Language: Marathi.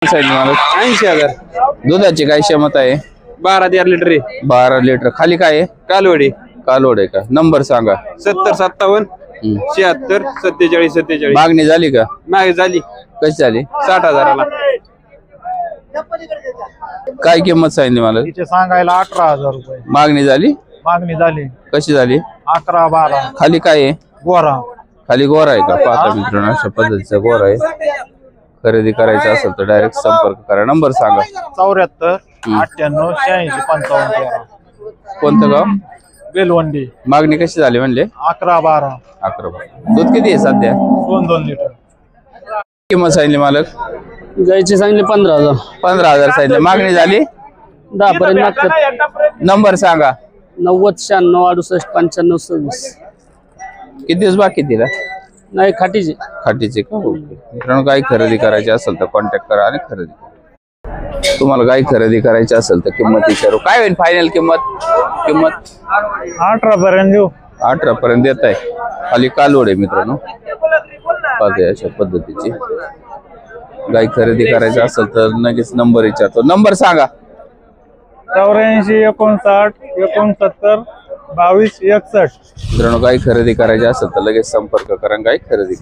मला 80,000 दुधाची काय क्षमता आहे? 12-13 लिटर आहे. 12 लिटर. खाली काय आहे? कालवडी कालोड आहे का? नंबर सांगा. 70-57 76 47 47. मागणी झाली का? मागे झाली कशी झाली? 60,000ला. काय किंमत सांगितली मला? तिचे सांगायला 18,000 रुपये मागणी झाली? मागणी झाली. कशी झाली? 11-12 खाली काय आहे? गोरा. खाली गोरा आहे का? पाहता मित्रांनो अशा पद्धतीचा गोरा आहे. खरेदी करायचं असेल तर डायरेक्ट संपर्क करा. नंबर सांगा. 74 98 86 55 13. कोणतं गाव? बेलवंडी. मागणी कशी झाली म्हणले? 11-12 11. दूध किती आहे सध्या? 2-2 लिटर. किंमत सांगितली मालक? गायचे सांगले 15,000. 15,000 सांगितले. मागणी झाली? 10 पर्यंत मागतात. नंबर सांगा. 90 96 68 95 26. किती दिवस बाकी तिला? नाही खाटीचे. खाटीचे का? ओके. मित्रांनो गाय खरेदी करायची असेल तर कॉन्टॅक्ट करा आणि खरेदी करा. तुम्हाला गाय खरेदी करायची असेल तर किंमत विचारू. काय होईल फायनल किंमत? 18 पर्यंत देऊ. 18 पर्यंत देत आहे. खाली कालोड आहे मित्रांनो. पाहते अशा पद्धतीची गाय खरेदी करायची असेल तर नक्कीच नंबर विचारतो. नंबर सांगा. 84 59 69 22 61. मित्रांनो गाय खरेदी करायची असेल तर लगेच संपर्क करा. गाय खरेदी